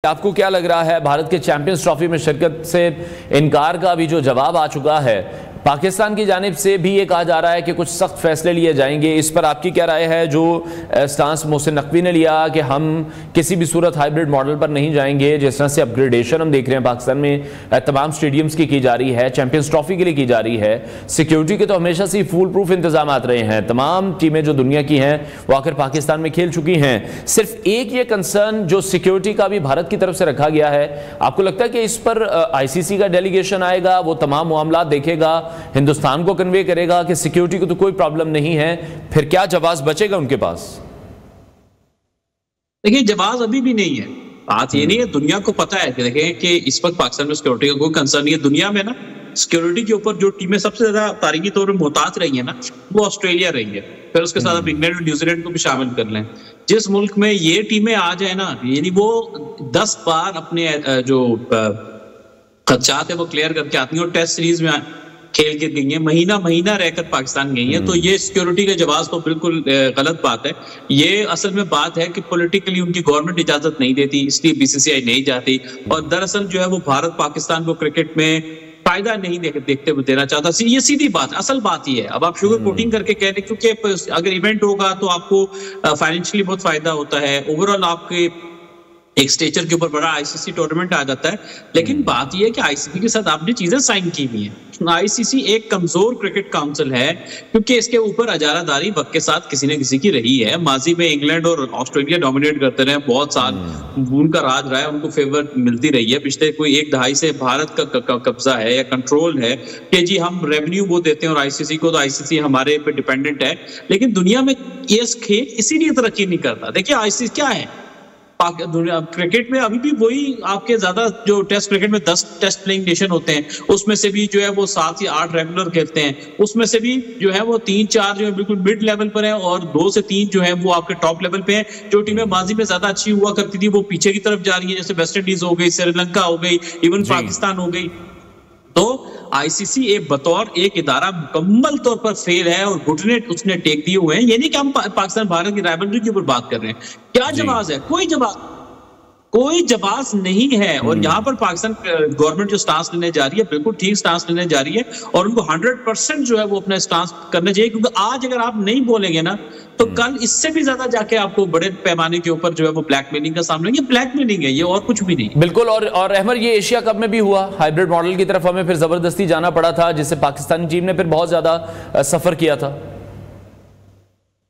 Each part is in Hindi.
आपको क्या लग रहा है भारत के चैंपियंस ट्रॉफी में शिरकत से इनकार का भी जो जवाब आ चुका है, पाकिस्तान की जानिब से भी ये कहा जा रहा है कि कुछ सख्त फैसले लिए जाएंगे, इस पर आपकी क्या राय है? जो स्टांस मोहसिन नकवी ने लिया कि हम किसी भी सूरत हाइब्रिड मॉडल पर नहीं जाएंगे, जिस तरह से अपग्रेडेशन हम देख रहे हैं पाकिस्तान में तमाम स्टेडियम्स की जा रही है, चैंपियंस ट्रॉफी के लिए की जा रही है, सिक्योरिटी के तो हमेशा से फुल प्रूफ इंतजाम रहे हैं, तमाम टीमें जो दुनिया की हैं वो आकर पाकिस्तान में खेल चुकी हैं, सिर्फ एक ये कंसर्न जो सिक्योरिटी का भी भारत की तरफ से रखा गया है, आपको लगता है कि इस पर आईसीसी का डेलीगेशन आएगा, वो तमाम मामला देखेगा, हिंदुस्तान को कन्वे करेगा कि सिक्योरिटी को तो कोई प्रॉब्लम नहीं है, फिर क्या जवाब बचेगा उनके पास? देखिए, जवाब अभी भी नहीं है। बात ये नहीं है, दुनिया को पता है कि देखें कि इस वक्त पाकिस्तान में सिक्योरिटी का कोई कंसर्न नहीं है। दुनिया में ना सिक्योरिटी के ऊपर जो टीमें सबसे ज्यादा तारीखी तौर पर मोहतात रही है ना, वो ऑस्ट्रेलिया रही है, फिर उसके साथ आप इंग्लैंड और न्यूजीलैंड को भी शामिल कर लें। जिस मुल्क में ये टीमें आ जाए ना, यानी वो 10 बार अपने जो खदशात है वो क्लियर करके आती हैं और टेस्ट सीरीज में खेल के गई है, महीना महीना रहकर पाकिस्तान गई है, तो ये सिक्योरिटी के जवाब तो बिल्कुल गलत बात है। ये असल में बात है कि पॉलिटिकली उनकी गवर्नमेंट इजाजत नहीं देती, इसलिए बीसीसीआई नहीं जाती, और दरअसल जो है वो भारत पाकिस्तान को क्रिकेट में फायदा नहीं देखते हुए देना चाहता। ये सीधी बात, असल बात ये है। अब आप शुगर कोटिंग करके कह रहे, क्योंकि अगर इवेंट होगा तो आपको फाइनेंशियली बहुत फायदा होता है, ओवरऑल आपके एक स्टेचर के ऊपर बड़ा आईसीसी टूर्नामेंट आ जाता है, लेकिन बात यह है कि आईसीसी के साथ आपने चीजें साइन की हुई हैं। आईसीसी एक कमजोर क्रिकेट काउंसिल है, क्योंकि इसके ऊपर अजारादारी वक्त के साथ किसी न किसी की रही है। माजी में इंग्लैंड और ऑस्ट्रेलिया डोमिनेट करते रहे, बहुत साल उनका राज रहा है, उनको फेवर मिलती रही है। पिछले कोई 1 दहाई से भारत का कब्जा है या कंट्रोल है कि जी हम रेवेन्यू वो देते हैं और आईसीसी को, तो आईसीसी हमारे पे डिपेंडेंट है। लेकिन दुनिया में ये खेल इसीलिए तरक्की नहीं करता। देखिए आईसीसी क्या है, क्रिकेट में अभी भी वही आपके ज्यादा जो टेस्ट क्रिकेट में 10 टेस्ट प्लेइंग नेशन होते हैं, उसमें से भी जो है वो 7 या 8 रेगुलर खेलते हैं, उसमें से भी जो है वो 3-4 जो है बिल्कुल मिड लेवल पर है और 2 से 3 जो है वो आपके टॉप लेवल पे हैं। जो टीमें माजी में ज्यादा अच्छी हुआ करती थी वो पीछे की तरफ जा रही है, जैसे वेस्ट इंडीज हो गई, श्रीलंका हो गई, इवन पाकिस्तान हो गई। तो आईसीसी बतौर एक इदारा मुकम्मल तौर पर फेल है और घुटने उसने टेक दिए हुए हैं। ये नहीं कि हम पाकिस्तान भारत की राइवलरी के ऊपर बात कर रहे हैं। क्या जवाब है? कोई जवाब नहीं है। और यहाँ पर पाकिस्तान गवर्नमेंट जो स्टांस लेने जा रही है, बिल्कुल ठीक स्टांस लेने जा रही है, और उनको 100% जो है वो अपना स्टांस करना चाहिए, क्योंकि आज अगर आप नहीं बोलेंगे ना तो कल इससे भी ज्यादा जाके आपको बड़े पैमाने के ऊपर जो है वो ब्लैकमेलिंग का सामना। ये ब्लैकमेलिंग है, ये और कुछ भी नहीं। बिल्कुल। और अहमद, ये एशिया कप में भी हुआ, हाइब्रिड मॉडल की तरफ हमें फिर जबरदस्ती जाना पड़ा था, जिससे पाकिस्तानी टीम ने फिर बहुत ज्यादा सफर किया था।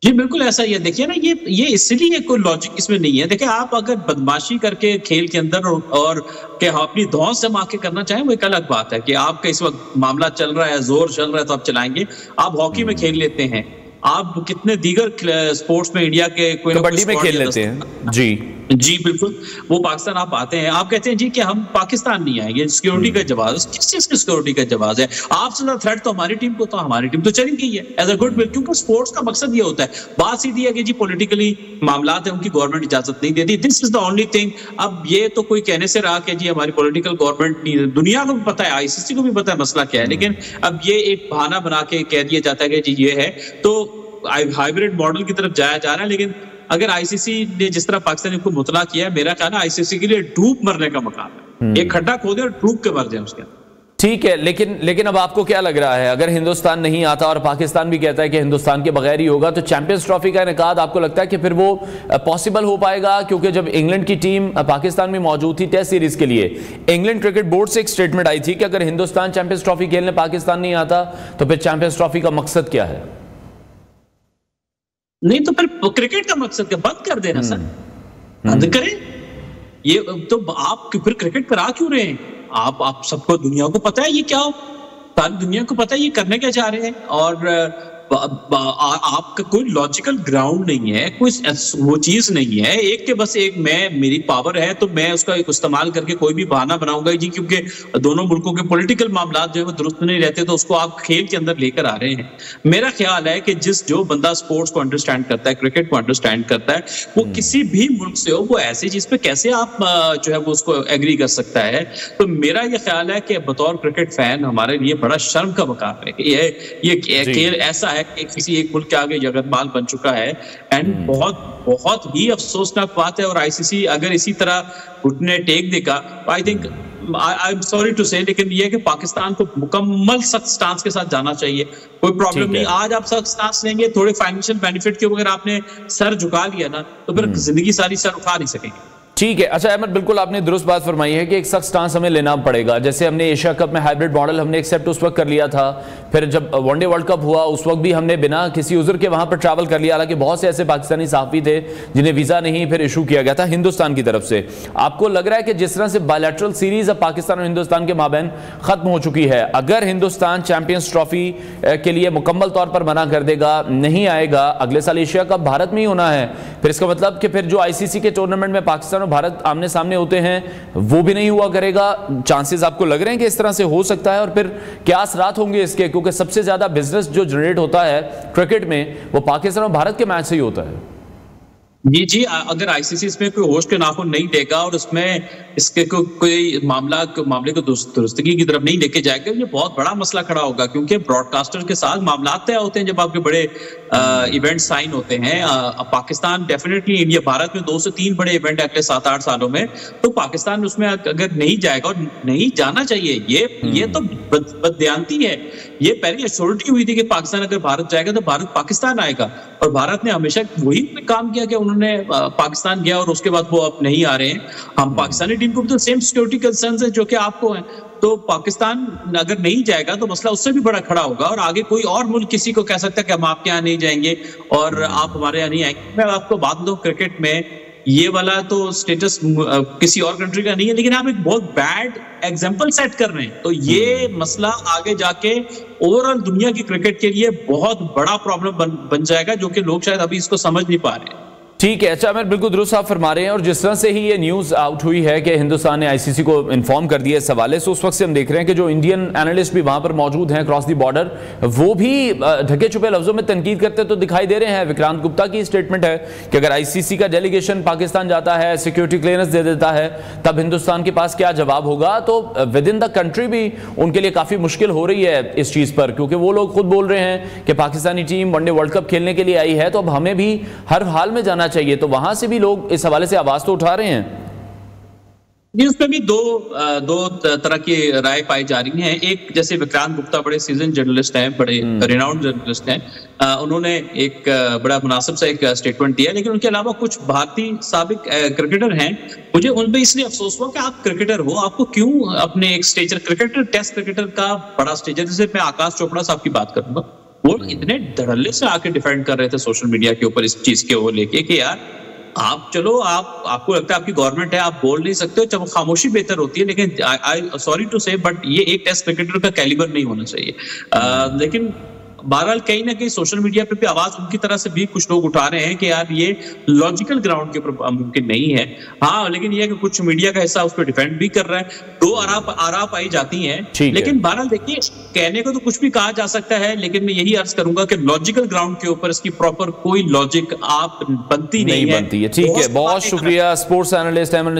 जी बिल्कुल ऐसा ही है। देखिए ना, ये इसलिए कोई लॉजिक इसमें नहीं है। देखिए, आप अगर बदमाशी करके खेल के अंदर और कि अपनी धौंस जमा के करना चाहें, वो एक अलग बात है कि आपका इस वक्त मामला चल रहा है, जोर चल रहा है तो आप चलाएंगे। आप हॉकी में खेल लेते हैं, आप कितने दीगर स्पोर्ट्स में इंडिया के कोई कबड्डी में खेल लेते हैं। जी बिल्कुल, वो पाकिस्तान आप आते हैं, आप कहते हैं जी कि हम पाकिस्तान नहीं आएंगे। सिक्योरिटी का जवाब, किस चीज की सिक्योरिटी का जवाब है? आपसे ज्यादा थ्रेट तो हमारी टीम को, तो हमारी टीम तो चली गई है एज अ गुड विल, क्योंकि स्पोर्ट्स का मकसद ये होता है। बात सीधी है कि जी पॉलिटिकली मामला है, उनकी गवर्नमेंट इजाजत नहीं देती, this is the only thing. अब ये तो कोई कहने से रहा कि जी हमारी पॉलिटिकल गवर्नमेंट नहीं, दुनिया को भी पता है, आईसीसी को भी पता है मसला क्या है, लेकिन अब ये एक बहाना बना के कह दिया जाता है कि जी ये है, तो हाइब्रिड मॉडल की तरफ जाया जा रहा है। लेकिन अगर आईसीसी ने जिस तरह पाकिस्तान को मुतला किया है, मेरा ख्याल है आईसीसी के लिए डूब मरने का मकाम है। एक खड्डा खोदे और डूब के मर जाए उसके। ठीक है, लेकिन अब आपको क्या लग रहा है, अगर हिंदुस्तान नहीं आता और पाकिस्तान भी कहता है कि हिंदुस्तान के बगैर ही होगा, तो चैंपियंस ट्रॉफी का इनेकाद आपको लगता है कि फिर वो पॉसिबल हो पाएगा? क्योंकि जब इंग्लैंड की टीम पाकिस्तान में मौजूद थी टेस्ट सीरीज के लिए, इंग्लैंड क्रिकेट बोर्ड से एक स्टेटमेंट आई थी कि अगर हिंदुस्तान चैंपियंस ट्रॉफी खेलने पाकिस्तान नहीं आता तो फिर चैंपियंस ट्रॉफी का मकसद क्या है? नहीं तो फिर क्रिकेट का मकसद क्या? बंद कर देना सर, बंद करें। ये तो आप फिर क्रिकेट पर आ क्यों रहे हैं? आप सबको, दुनिया को पता है ये क्या हो, सारी दुनिया को पता है ये करने क्या चाह रहे हैं, और आपका कोई लॉजिकल ग्राउंड नहीं है, कोई वो चीज नहीं है। एक के बस एक मेरी पावर है तो मैं उसका इस्तेमाल करके कोई भी बहाना बनाऊंगा जी, क्योंकि दोनों मुल्कों के पॉलिटिकल मामला जो है वो दुरुस्त नहीं रहते, तो उसको आप खेल के अंदर लेकर आ रहे हैं। मेरा ख्याल है कि जो बंदा स्पोर्ट्स को अंडरस्टैंड करता है, क्रिकेट को अंडरस्टैंड करता है, वो किसी भी मुल्क से हो, वो ऐसी चीज पे कैसे आप जो है वो उसको एग्री कर सकता है। तो मेरा ये ख्याल है कि बतौर क्रिकेट फैन हमारे लिए बड़ा शर्म का मकाम है कि ये खेल ऐसा है कि किसी एक मुल्क के आगे जगतमाल बन चुका है। एंड बहुत बहुत ही अफसोसनाक बात है। और आईसीसी अगर इसी तरह घुटने टेक देगा, I think, I am sorry to say, लेकिन ये है कि पाकिस्तान को मुकम्मल सख्त स्टांस के साथ जाना चाहिए। कोई प्रॉब्लम नहीं, आज आप सख्त स्टांस लेंगे, थोड़े फाइनेंशियल बेनिफिट के अगर आपने सर झुका लिया ना, तो फिर जिंदगी सारी सर उठा नहीं सकेंगे। ठीक है। अच्छा अहमद, बिल्कुल आपने दुरुस्त बात फरमाई है कि एक सख्त स्टांस हमें लेना पड़ेगा। जैसे हमने एशिया कप में हाइब्रिड मॉडल हमने एक्सेप्ट उस वक्त कर लिया था, फिर जब वनडे वर्ल्ड कप हुआ उस वक्त भी हमने बिना किसी उज़्र के वहां पर ट्रैवल कर लिया। हालांकि बहुत से ऐसे पाकिस्तानी सहाफ़ी थे जिन्हें वीज़ा नहीं फिर इशू किया गया था हिंदुस्तान की तरफ से। आपको लग रहा है कि जिस तरह से बायलैटरल सीरीज अब पाकिस्तान और हिंदुस्तान के माबैन खत्म हो चुकी है, अगर हिंदुस्तान चैंपियंस ट्रॉफी के लिए मुकम्मल तौर पर मना कर देगा, नहीं आएगा, अगले साल एशिया कप भारत में ही होना है, फिर इसका मतलब कि फिर जो आईसीसी के टूर्नामेंट में पाकिस्तान और भारत आमने सामने होते हैं वो भी नहीं हुआ करेगा। चांसेस आपको लग रहे हैं कि इस तरह से हो सकता है? और फिर क्या असरात होंगे इसके, क्योंकि सबसे ज्यादा बिजनेस जो जनरेट होता है क्रिकेट में वो पाकिस्तान और भारत के मैच से ही होता है। जी, अगर आईसीसी इसमें कोई होश के नाखून नहीं देगा और उसमें इसके कोई मामले को दुरुस्तगी की तरफ नहीं लेके जाएगा, ये बहुत बड़ा मसला खड़ा होगा। क्योंकि ब्रॉडकास्टर के साथ मामला तय होते हैं जब आपके बड़े इवेंट साइन होते हैं। पाकिस्तान डेफिनेटली, इंडिया भारत में 2 से 3 बड़े इवेंट अगले 7-8 सालों में, तो पाकिस्तान उसमें अगर नहीं जाएगा, और नहीं जाना चाहिए, ये तो बददियांती है। ये पहले एश्योरिटी हुई थी कि पाकिस्तान अगर भारत जाएगा तो भारत पाकिस्तान आएगा, और भारत ने हमेशा वही काम किया कि उन्होंने पाकिस्तान गया और उसके बाद वो अब नहीं आ रहे हैं। हम पाकिस्तानी टीम को भी तो सेम सिक्योरिटी कंसर्न्स है जो कि आपको है। तो पाकिस्तान अगर नहीं जाएगा तो मसला उससे भी बड़ा खड़ा होगा, और आगे कोई और मुल्क किसी को कह सकता है कि हम आपके यहाँ नहीं जाएंगे और आप हमारे यहाँ नहीं आएंगे। मैं आपको बात दूं, क्रिकेट में ये वाला तो स्टेटस किसी और कंट्री का नहीं है, लेकिन आप एक बहुत बैड एग्जांपल सेट कर रहे हैं। तो ये मसला आगे जाके ओवरऑल दुनिया की क्रिकेट के लिए बहुत बड़ा प्रॉब्लम बन जाएगा, जो कि लोग शायद अभी इसको समझ नहीं पा रहे हैं। ठीक है। अच्छा, मैं बिल्कुल दुरुस्त आप फरमा रहे हैं। और जिस तरह से ही ये न्यूज़ आउट हुई है कि हिंदुस्तान ने आईसीसी को इन्फॉर्म कर दिया इस हवाले से, उस वक्त से हम देख रहे हैं कि जो इंडियन एनालिस्ट भी वहां पर मौजूद हैं क्रॉस द बॉर्डर, वो भी ढके छुपे लफ्जों में तनकीद करते तो दिखाई दे रहे हैं। विक्रांत गुप्ता की स्टेटमेंट है कि अगर आईसीसी का डेलीगेशन पाकिस्तान जाता है, सिक्योरिटी क्लियरेंस दे देता है, तब हिंदुस्तान के पास क्या जवाब होगा। तो विद इन द कंट्री भी उनके लिए काफ़ी मुश्किल हो रही है इस चीज़ पर, क्योंकि वो लोग खुद बोल रहे हैं कि Pakistani team one day world cup खेलने के लिए आई है, तो अब हमें भी हर हाल में जाना चाहिए। तो वहां से भी लोग इस हवाले से आवाज तो उठा रहे हैं। उसमें भी दो तरह की राय पाई जा रही हैं। एक, जैसे विक्रांत गुप्ता बड़े सीजन जर्नलिस्ट हैं, बड़े रिनाउंड जर्नलिस्ट हैं, उन्होंने एक बड़ा मुनासिब सा एक स्टेटमेंट दिया। लेकिन उनके अलावा कुछ भारतीय साबिक क्रिकेटर हैं, मुझे उन पे इसलिए अफसोस हुआ कि आप क्रिकेटर हो, आपको क्यों अपने एक स्टेजर क्रिकेटर, टेस्ट क्रिकेटर का बड़ा स्टेजर, जैसे मैं आकाश चोपड़ा साहब की बात करूंगा, वो इतने धड़ल्ले से आके डिफेंड कर रहे थे सोशल मीडिया के ऊपर इस चीज के वो लेके कि यार आप चलो, आपको लगता है आपकी गवर्नमेंट है, आप बोल नहीं सकते हो, जब खामोशी बेहतर होती है। लेकिन आई सॉरी टू से, बट ये एक टेस्ट क्रिकेटर का कैलिबर नहीं होना चाहिए। लेकिन बहरहाल कहीं ना कहीं सोशल मीडिया पे भी आवाज उनकी तरह से भी कुछ लोग उठा रहे हैं कि यार ये लॉजिकल ग्राउंड के ऊपर मुमकिन नहीं है। हाँ, लेकिन ये कि कुछ मीडिया का हिस्सा उसको डिफेंड भी कर रहा है। दो आरा पाई जाती हैं, लेकिन बहरहाल देखिए, कहने को तो कुछ भी कहा जा सकता है, लेकिन मैं यही अर्ज करूंगा कि लॉजिकल ग्राउंड के ऊपर इसकी प्रॉपर कोई लॉजिक आप बनती नहीं है। ठीक है, बहुत शुक्रिया स्पोर्ट्स एनालिस्ट